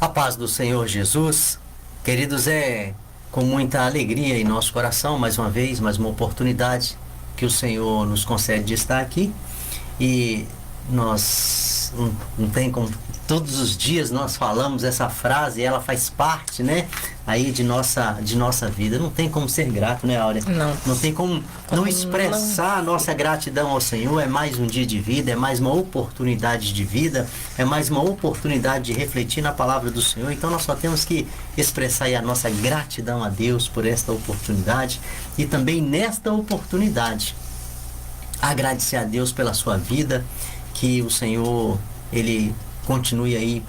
A paz do Senhor Jesus, queridos, é com muita alegria em nosso coração, mais uma vez, mais uma oportunidade que o Senhor nos concede de estar aqui. E nós não tem como, todos os dias nós falamos essa frase, ela faz parte, né, aí de nossa vida. Não tem como ser grato, né, Áurea? Não tem como não expressar a nossa gratidão ao Senhor. É mais um dia de vida, é mais uma oportunidade de vida, é mais uma oportunidade de refletir na palavra do Senhor. Então nós só temos que expressar aí a nossa gratidão a Deus por esta oportunidade, e também nesta oportunidade agradecer a Deus pela sua vida, que o Senhor, Ele continue aí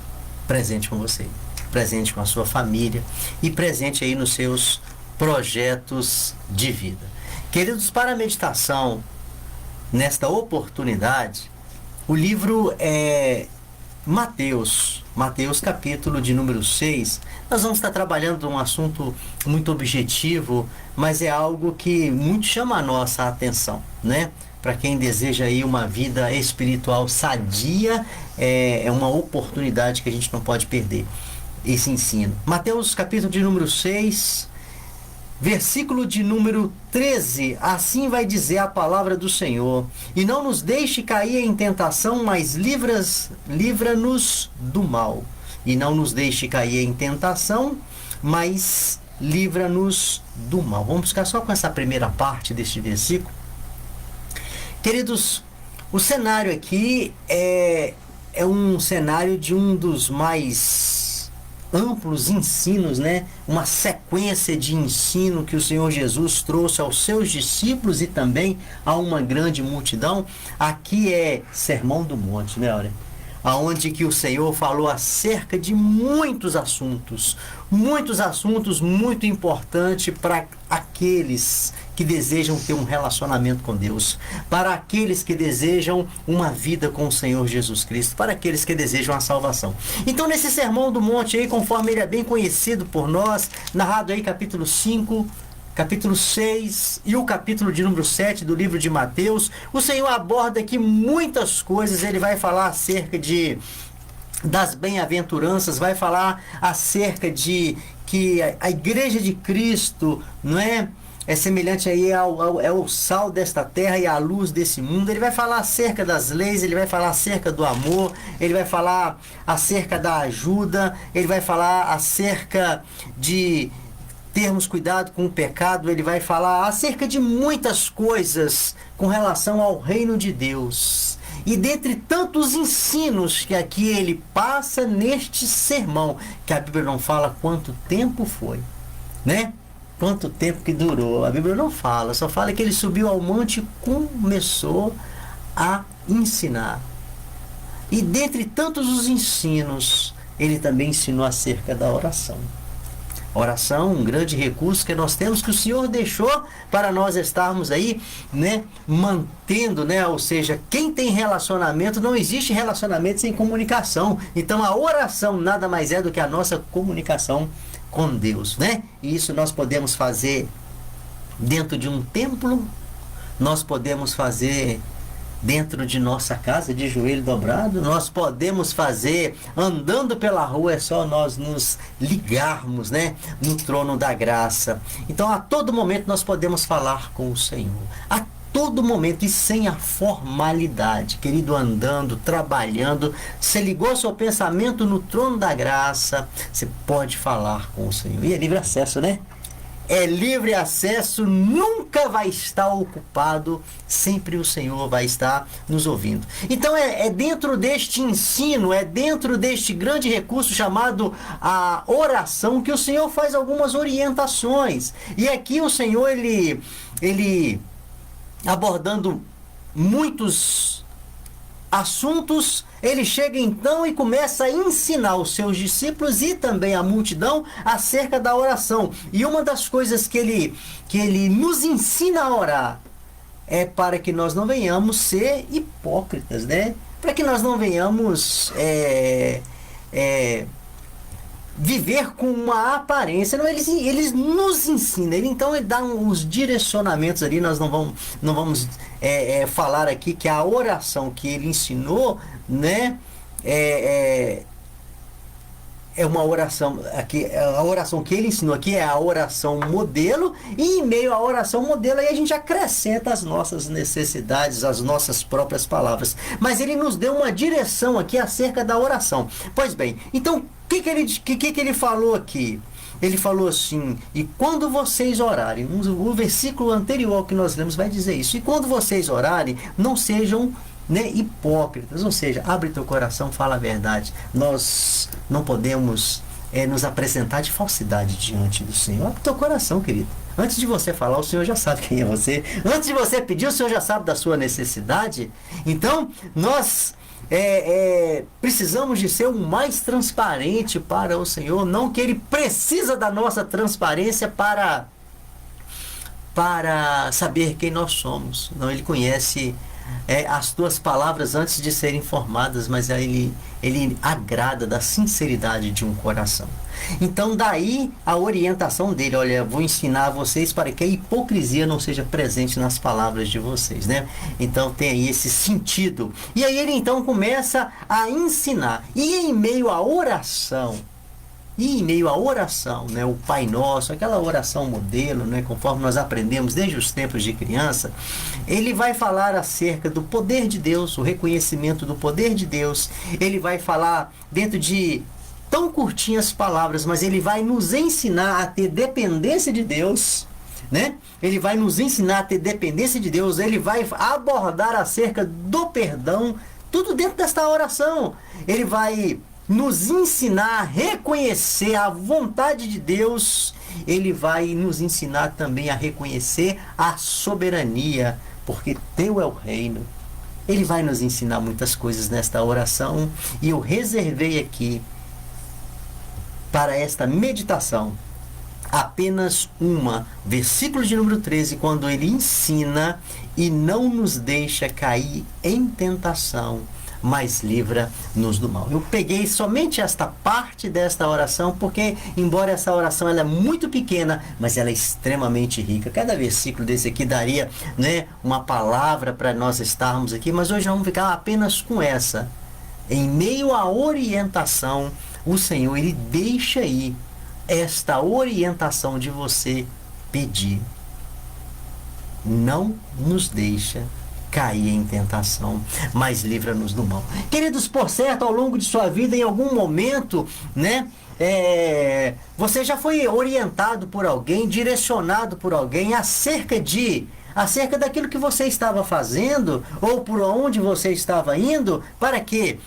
presente com você, presente com a sua família e presente aí nos seus projetos de vida. Queridos, para a meditação nesta oportunidade, o livro é Mateus capítulo de número 6. Nós vamos estar trabalhando um assunto muito objetivo, mas é algo que muito chama a nossa atenção, né? Para quem deseja aí uma vida espiritual sadia, é uma oportunidade que a gente não pode perder, esse ensino. Mateus capítulo de número 6, versículo de número 13, assim vai dizer a palavra do Senhor: e não nos deixe cair em tentação, mas livra-nos do mal. E não nos deixe cair em tentação, mas livra-nos do mal. Vamos ficar só com essa primeira parte deste versículo. Queridos, o cenário aqui é um cenário de um dos mais amplos ensinos, né? Uma sequência de ensino que o Senhor Jesus trouxe aos seus discípulos e também a uma grande multidão. Aqui é Sermão do Monte, né, Áurea? Aonde que o Senhor falou acerca de muitos assuntos muito importantes para aqueles que desejam ter um relacionamento com Deus, para aqueles que desejam uma vida com o Senhor Jesus Cristo, para aqueles que desejam a salvação. Então, nesse Sermão do Monte aí, conforme ele é bem conhecido por nós, narrado aí capítulo 5, capítulo 6 e o capítulo de número 7 do livro de Mateus, o Senhor aborda aqui muitas coisas. Ele vai falar acerca das bem-aventuranças, vai falar acerca de que a igreja de Cristo, não é semelhante aí ao sal desta terra e à luz desse mundo. Ele vai falar acerca das leis, ele vai falar acerca do amor, ele vai falar acerca da ajuda, ele vai falar acerca de termos cuidado com o pecado, ele vai falar acerca de muitas coisas com relação ao reino de Deus. E dentre tantos ensinos que aqui ele passa neste sermão, que a Bíblia não fala quanto tempo foi, né? Quanto tempo que durou, a Bíblia não fala, só fala que ele subiu ao monte e começou a ensinar. E dentre tantos os ensinos, ele também ensinou acerca da oração. Oração, um grande recurso que nós temos, que o Senhor deixou para nós estarmos aí, né, mantendo, né? Ou seja, quem tem relacionamento, não existe relacionamento sem comunicação. Então a oração nada mais é do que a nossa comunicação com Deus, né? E isso nós podemos fazer dentro de um templo, nós podemos fazer dentro de nossa casa, de joelho dobrado, nós podemos fazer andando pela rua. É só nós nos ligarmos, né, no trono da graça. Então a todo momento nós podemos falar com o Senhor, a todo momento, e sem a formalidade, querido, andando, trabalhando. Você ligou seu pensamento no trono da graça, você pode falar com o Senhor. E é livre acesso, né? É livre acesso, nunca vai estar ocupado, sempre o Senhor vai estar nos ouvindo. Então é dentro deste ensino, é dentro deste grande recurso chamado a oração, que o Senhor faz algumas orientações. E aqui o Senhor, ele abordando muitos assuntos, ele chega então e começa a ensinar os seus discípulos e também a multidão acerca da oração. E uma das coisas que ele nos ensina a orar é para que nós não venhamos ser hipócritas, né? Para que nós não venhamos viver com uma aparência. Não, eles nos ensinam. Então ele dá uns direcionamentos ali. Nós não vamos falar aqui que a oração que ele ensinou, né, é uma oração, aqui, a oração que ele ensinou aqui é a oração modelo, e em meio à oração modelo aí a gente acrescenta as nossas necessidades, as nossas próprias palavras. Mas ele nos deu uma direção aqui acerca da oração. Pois bem, então o que ele falou aqui? Ele falou assim: e quando vocês orarem, o versículo anterior ao que nós lemos vai dizer isso, e quando vocês orarem, não sejam, né, hipócritas, ou seja, abre teu coração, fala a verdade. Nós não podemos nos apresentar de falsidade diante do Senhor. Abre teu coração, querido. Antes de você falar, o Senhor já sabe quem é você. Antes de você pedir, o Senhor já sabe da sua necessidade. Então, nós precisamos de ser o mais transparente para o Senhor. Não que Ele precisa da nossa transparência para saber quem nós somos. Não, Ele conhece as tuas palavras antes de serem formadas, mas ele agrada da sinceridade de um coração. Então daí a orientação dele: olha, vou ensinar a vocês para que a hipocrisia não seja presente nas palavras de vocês, né? Então tem aí esse sentido. E aí ele então começa a ensinar. E em meio à oração, né, o Pai Nosso, aquela oração modelo, né, conforme nós aprendemos desde os tempos de criança, ele vai falar acerca do poder de Deus, o reconhecimento do poder de Deus. Ele vai falar dentro de tão curtinhas palavras, mas ele vai nos ensinar a ter dependência de Deus, né? Ele vai nos ensinar a ter dependência de Deus. Ele vai abordar acerca do perdão, tudo dentro desta oração. Ele vai nos ensinar a reconhecer a vontade de Deus. Ele vai nos ensinar também a reconhecer a soberania, porque teu é o reino. Ele vai nos ensinar muitas coisas nesta oração, e eu reservei aqui para esta meditação apenas uma, versículo de número 13, quando ele ensina: e não nos deixa cair em tentação, mas livra-nos do mal. Eu peguei somente esta parte desta oração, porque embora essa oração ela é muito pequena, mas ela é extremamente rica. Cada versículo desse aqui daria, né, uma palavra para nós estarmos aqui, mas hoje vamos ficar apenas com essa. Em meio à orientação, o Senhor, ele deixa aí esta orientação de você pedir: não nos deixa cair em tentação, mas livra-nos do mal. Queridos, por certo, ao longo de sua vida, em algum momento, né, você já foi orientado por alguém, direcionado por alguém acerca daquilo que você estava fazendo, ou por onde você estava indo, para que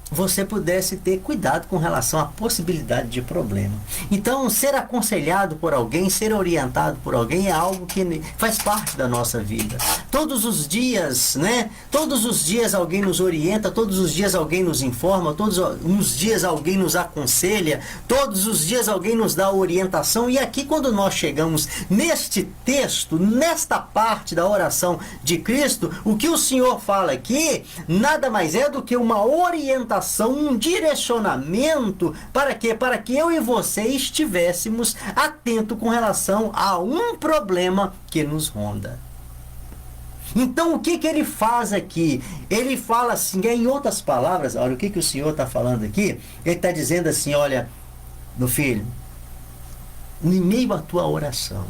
você pudesse ter cuidado com relação à possibilidade de problema. Então, ser aconselhado por alguém, ser orientado por alguém é algo que faz parte da nossa vida. Todos os dias, né? Todos os dias alguém nos orienta, todos os dias alguém nos informa, todos os dias alguém nos aconselha, todos os dias alguém nos dá orientação. E aqui, quando nós chegamos neste texto, nesta parte da oração de Cristo, o que o Senhor fala aqui nada mais é do que uma orientação, um direcionamento para quê? Para que eu e você estivéssemos atentos com relação a um problema que nos ronda. Então, o que ele faz aqui? Ele fala assim, em outras palavras, olha o que o Senhor está falando aqui. Ele está dizendo assim: olha, meu filho, em meio à tua oração,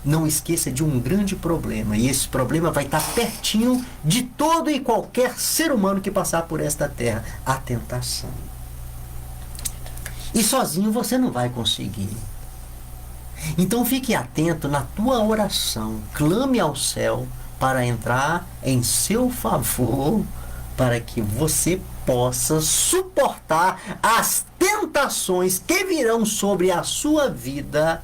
não esqueça de um grande problema, e esse problema vai estar pertinho de todo e qualquer ser humano que passar por esta terra: a tentação. E sozinho você não vai conseguir. Então fique atento na tua oração, clame ao céu para entrar em seu favor, para que você possa suportar as tentações que virão sobre a sua vida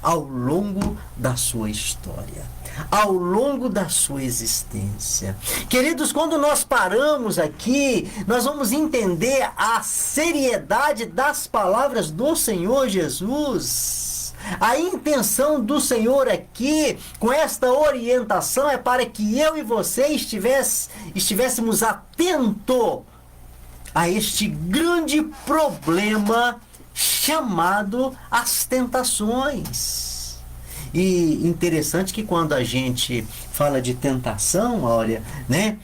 ao longo da sua história, ao longo da sua existência. Queridos, quando nós paramos aqui, nós vamos entender a seriedade das palavras do Senhor Jesus. A intenção do Senhor aqui, com esta orientação, é para que eu e você estivéssemos atentos a este grande problema chamado as tentações. E interessante que quando a gente fala de tentação, olha, né,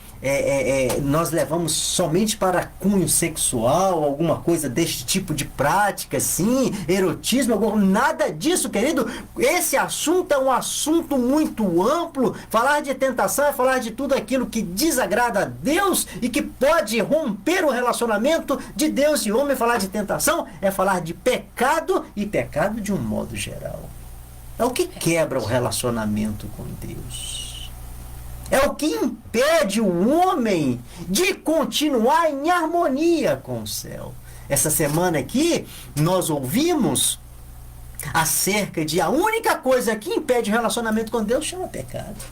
nós levamos somente para cunho sexual, alguma coisa deste tipo de prática, sim, erotismo, nada disso, querido. Esse assunto é um assunto muito amplo. Falar de tentação é falar de tudo aquilo que desagrada a Deus e que pode romper o relacionamento de Deus e homem. Falar de tentação é falar de pecado, e pecado de um modo geral. É o que quebra o relacionamento com Deus. É o que impede o homem de continuar em harmonia com o céu. Essa semana aqui, nós ouvimos acerca de a única coisa que impede o relacionamento com Deus chama pecado.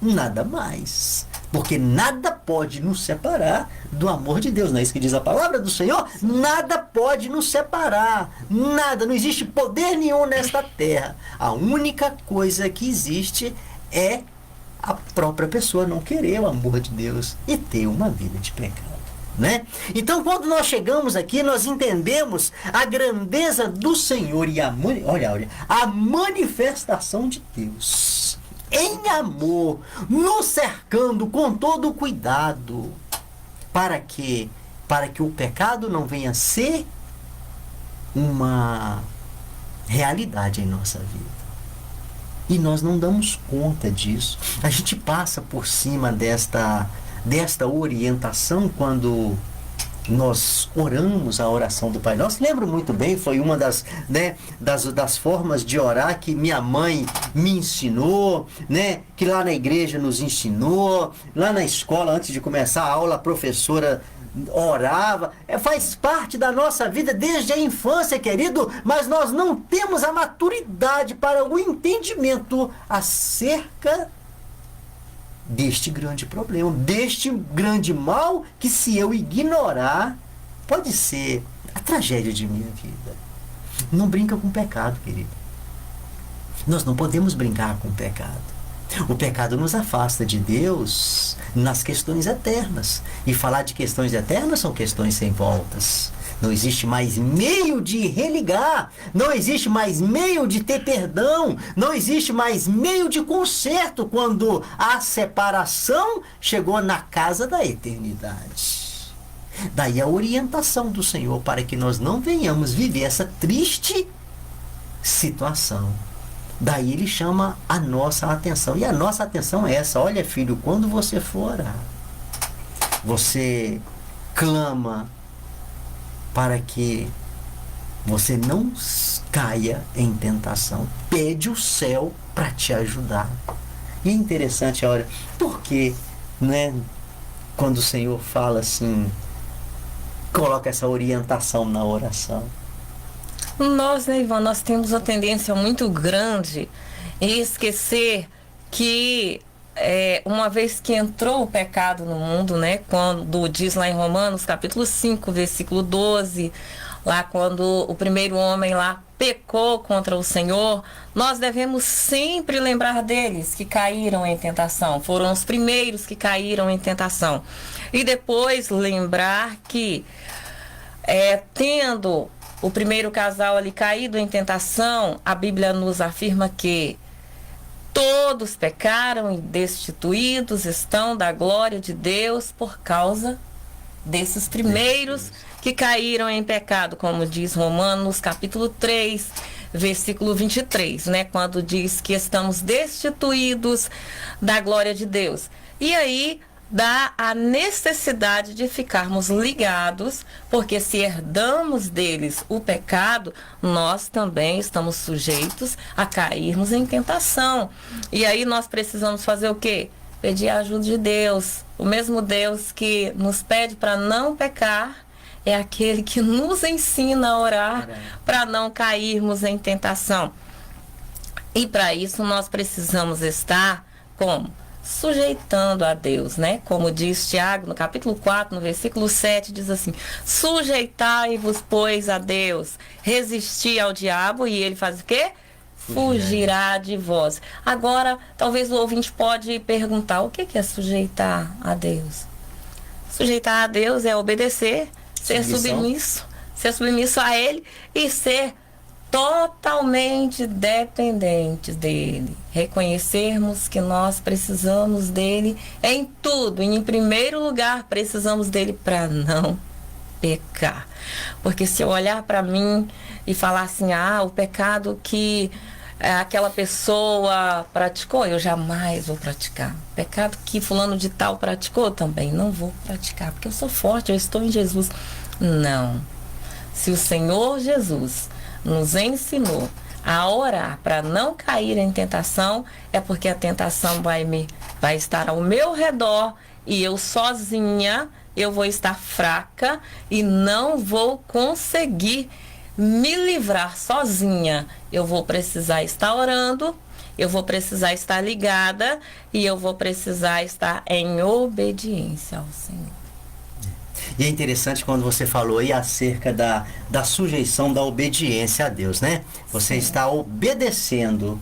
Nada mais. Porque nada pode nos separar do amor de Deus. Não é isso que diz a palavra do Senhor? Nada pode nos separar. Nada. Não existe poder nenhum nesta terra. A única coisa que existe é a própria pessoa não querer o amor de Deus e ter uma vida de pecado. Né? Então, quando nós chegamos aqui, nós entendemos a grandeza do Senhor e a manifestação de Deus em amor, nos cercando com todo o cuidado, para que o pecado não venha a ser uma realidade em nossa vida. E nós não damos conta disso. A gente passa por cima desta orientação quando nós oramos a oração do Pai Nosso. Lembro muito bem, foi uma das formas de orar que minha mãe me ensinou, né? Que lá na igreja nos ensinou, lá na escola, antes de começar a aula, a professora orava. Faz parte da nossa vida desde a infância, querido, mas nós não temos a maturidade para o entendimento acerca deste grande problema, deste grande mal que, se eu ignorar, pode ser a tragédia de minha vida. Não brinca com o pecado, querido. Nós não podemos brincar com o pecado. O pecado nos afasta de Deus nas questões eternas. E falar de questões eternas são questões sem voltas. Não existe mais meio de religar, não existe mais meio de ter perdão, não existe mais meio de conserto quando a separação chegou na casa da eternidade. Daí a orientação do Senhor para que nós não venhamos viver essa triste situação. Daí ele chama a nossa atenção. E a nossa atenção é essa: olha, filho, quando você for orar, você clama para que você não caia em tentação. Pede o céu para te ajudar. E é interessante, olha, porque, né, quando o Senhor fala assim, coloca essa orientação na oração. Nós, né, Ivan, nós temos uma tendência muito grande em esquecer que uma vez que entrou o pecado no mundo, né, quando diz lá em Romanos, capítulo 5, versículo 12, lá quando o primeiro homem lá pecou contra o Senhor, nós devemos sempre lembrar deles que caíram em tentação. Foram os primeiros que caíram em tentação. E depois lembrar que, tendo o primeiro casal ali caído em tentação, a Bíblia nos afirma que todos pecaram e destituídos estão da glória de Deus por causa desses primeiros que caíram em pecado, como diz Romanos capítulo 3, versículo 23, né? Quando diz que estamos destituídos da glória de Deus. E aí dá a necessidade de ficarmos ligados, porque se herdamos deles o pecado, nós também estamos sujeitos a cairmos em tentação. E aí nós precisamos fazer o quê? Pedir a ajuda de Deus. O mesmo Deus que nos pede para não pecar é aquele que nos ensina a orar para não cairmos em tentação. E para isso nós precisamos estar como? Sujeitando a Deus, né? Como diz Tiago no capítulo 4, no versículo 7, diz assim: sujeitai-vos, pois, a Deus, resisti ao diabo e ele faz o quê? Fugirá de vós. Agora, talvez o ouvinte pode perguntar: o que é sujeitar a Deus? Sujeitar a Deus é obedecer, ser submisso a Ele e ser totalmente dependentes dele. Reconhecermos que nós precisamos dele em tudo. E em primeiro lugar, precisamos dele para não pecar. Porque se eu olhar para mim e falar assim, o pecado que aquela pessoa praticou, eu jamais vou praticar. O pecado que fulano de tal praticou, também não vou praticar, porque eu sou forte, eu estou em Jesus. Não. Se o Senhor Jesus nos ensinou a orar para não cair em tentação, é porque a tentação vai estar ao meu redor e eu sozinha, eu vou estar fraca e não vou conseguir me livrar sozinha. Eu vou precisar estar orando, eu vou precisar estar ligada e eu vou precisar estar em obediência ao Senhor. E é interessante quando você falou aí acerca da sujeição, da obediência a Deus, né? Você está obedecendo,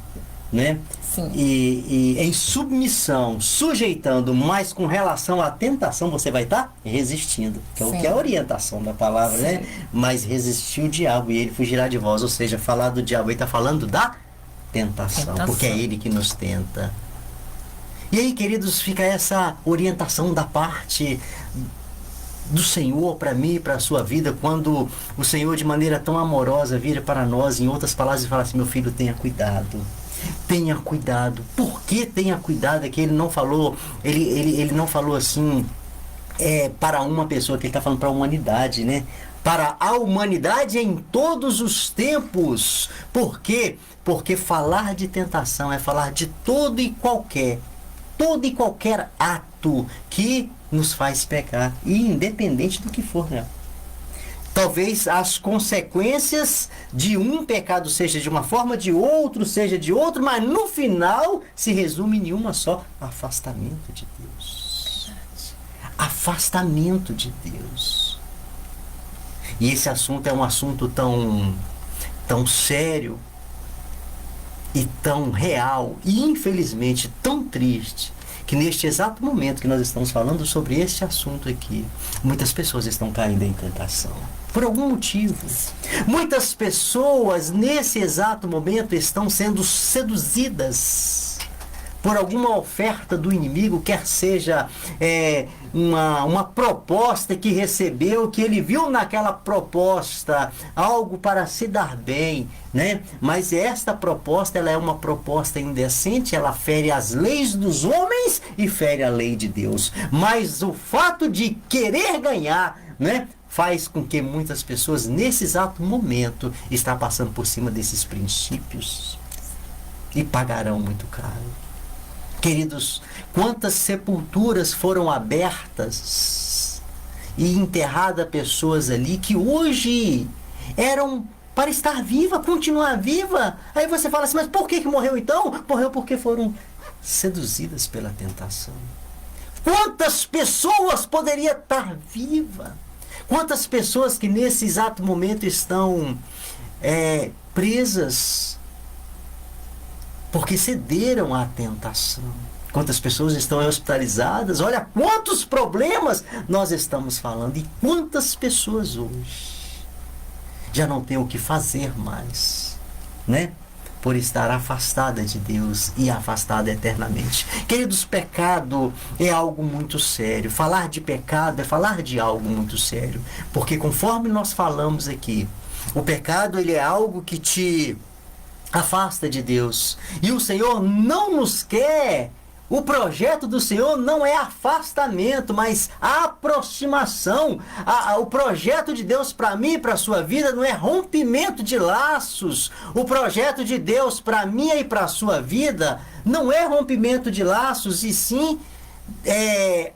né? Sim. E em submissão, sujeitando, mas com relação à tentação você vai estar resistindo, que é o que é a orientação da palavra, né? Mas resistir o diabo e ele fugirá de vós, ou seja, falar do diabo, ele está falando da tentação, porque é ele que nos tenta. E aí, queridos, fica essa orientação da parte do Senhor para mim e para a sua vida, quando o Senhor de maneira tão amorosa vira para nós, em outras palavras, e fala assim: meu filho, tenha cuidado. Tenha cuidado. Por que tenha cuidado? É que ele não falou, ele não falou assim para uma pessoa, que ele está falando para a humanidade, né? Para a humanidade em todos os tempos. Por quê? Porque falar de tentação é falar de todo e qualquer ato que nos faz pecar, e independente do que for, né? Talvez as consequências de um pecado seja de uma forma, de outro seja de outro, mas no final se resume em uma só: afastamento de Deus. Afastamento de Deus. E esse assunto é um assunto tão sério e tão real e infelizmente tão triste, que neste exato momento que nós estamos falando sobre este assunto aqui, muitas pessoas estão caindo em tentação. Por algum motivo. Muitas pessoas nesse exato momento estão sendo seduzidas por alguma oferta do inimigo, quer seja uma proposta que recebeu, que ele viu naquela proposta algo para se dar bem, né? Mas esta proposta, ela é uma proposta indecente, ela fere as leis dos homens e fere a lei de Deus. Mas o fato de querer ganhar, né, faz com que muitas pessoas nesse exato momento estão passando por cima desses princípios e pagarão muito caro. Queridos, quantas sepulturas foram abertas e enterradas pessoas ali que hoje eram para estar viva, continuar viva. Aí você fala assim: mas por que morreu então? Morreu porque foram seduzidas pela tentação. Quantas pessoas poderiam estar vivas? Quantas pessoas que nesse exato momento estão presas porque cederam à tentação? Quantas pessoas estão hospitalizadas? Olha quantos problemas nós estamos falando. E quantas pessoas hoje já não têm o que fazer mais, né? Por estar afastada de Deus e afastada eternamente. Queridos, pecado é algo muito sério. Falar de pecado é falar de algo muito sério. Porque conforme nós falamos aqui, o pecado, ele é algo que te afasta de Deus. E o Senhor não nos quer. O projeto do Senhor não é afastamento, mas aproximação. O projeto de Deus para mim e para a sua vida não é rompimento de laços. O projeto de Deus para mim e para a sua vida não é rompimento de laços, e sim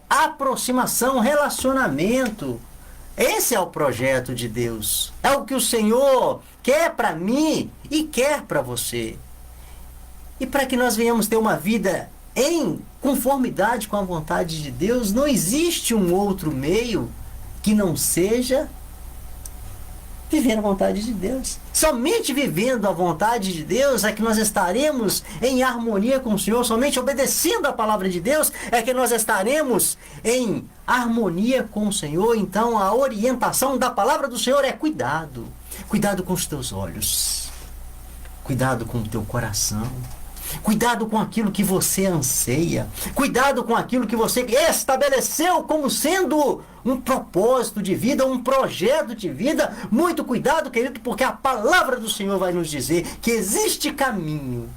aproximação, relacionamento. Esse é o projeto de Deus. É o que o Senhor quer para mim e quer para você. E para que nós venhamos ter uma vida em conformidade com a vontade de Deus, não existe um outro meio que não seja viver a vontade de Deus. Somente vivendo a vontade de Deus é que nós estaremos em harmonia com o Senhor. Somente obedecendo a palavra de Deus é que nós estaremos em harmonia com o Senhor. Então a orientação da palavra do Senhor é cuidado. Cuidado com os teus olhos. Cuidado com o teu coração. Cuidado com aquilo que você anseia. Cuidado com aquilo que você estabeleceu como sendo um propósito de vida, um projeto de vida. Muito cuidado, querido, porque a palavra do Senhor vai nos dizer que existe caminho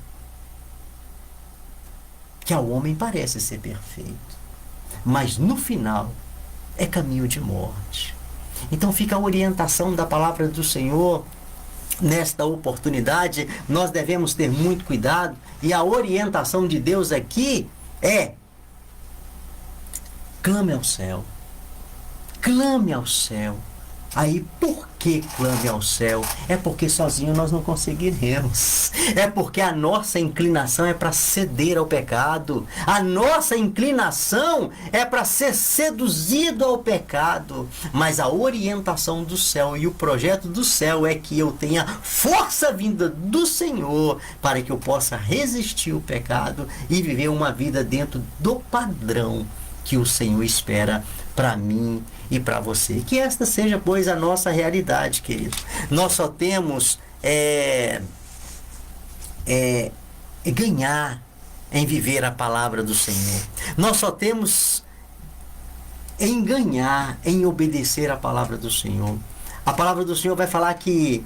que ao homem parece ser perfeito, mas no final é caminho de morte. Então fica a orientação da palavra do Senhor. Nesta oportunidade, nós devemos ter muito cuidado, e a orientação de Deus aqui é: clame ao céu. Clame ao céu. Aí, por que clame ao céu? É porque sozinho nós não conseguiremos. É porque a nossa inclinação é para ceder ao pecado. A nossa inclinação é para ser seduzido ao pecado. Mas a orientação do céu e o projeto do céu é que eu tenha força vinda do Senhor para que eu possa resistir ao pecado e viver uma vida dentro do padrão que o Senhor espera para mim e para você. Que esta seja, pois, a nossa realidade, querido. Nós só temos ganhar em viver a palavra do Senhor. Nós só temos em ganhar em obedecer a palavra do Senhor. A palavra do Senhor vai falar que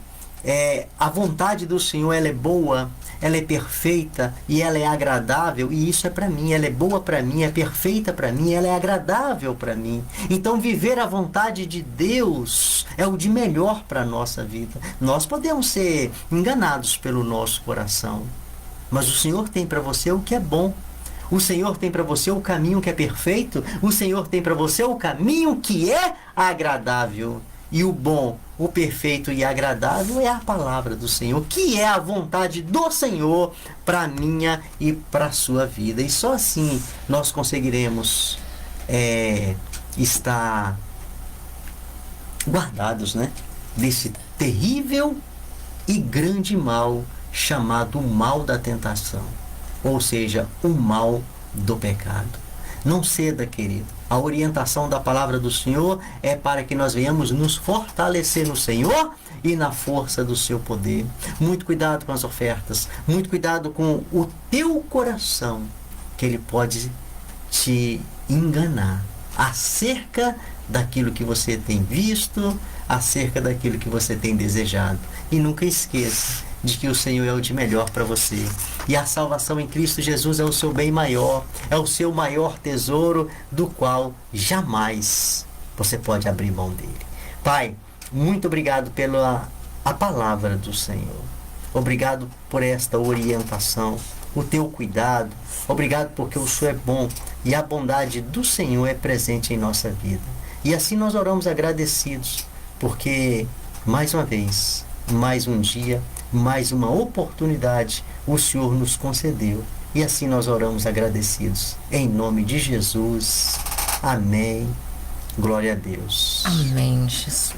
a vontade do Senhor, ela é boa, ela é perfeita e ela é agradável, e isso é para mim. Ela é boa para mim, é perfeita para mim, ela é agradável para mim. Então viver a vontade de Deus é o de melhor para a nossa vida. Nós podemos ser enganados pelo nosso coração, mas o Senhor tem para você o que é bom. O Senhor tem para você o caminho que é perfeito. O Senhor tem para você o caminho que é agradável. E o bom, o perfeito e agradável é a palavra do Senhor, que é a vontade do Senhor para a minha e para a sua vida. E só assim nós conseguiremos estar guardados, né, desse terrível e grande mal chamado mal da tentação, ou seja, o mal do pecado. Não ceda, querido. A orientação da palavra do Senhor é para que nós venhamos nos fortalecer no Senhor e na força do seu poder. Muito cuidado com as ofertas. Muito cuidado com o teu coração, que ele pode te enganar acerca daquilo que você tem visto, acerca daquilo que você tem desejado. E nunca esqueça de que o Senhor é o de melhor para você. E a salvação em Cristo Jesus é o seu bem maior, é o seu maior tesouro, do qual jamais você pode abrir mão dele. Pai, muito obrigado pela a palavra do Senhor. Obrigado por esta orientação, o teu cuidado. Obrigado porque o Senhor é bom e a bondade do Senhor é presente em nossa vida. E assim nós oramos agradecidos, porque mais uma vez, mais um dia, mais uma oportunidade o Senhor nos concedeu. E assim nós oramos agradecidos. Em nome de Jesus. Amém. Glória a Deus. Amém, Jesus.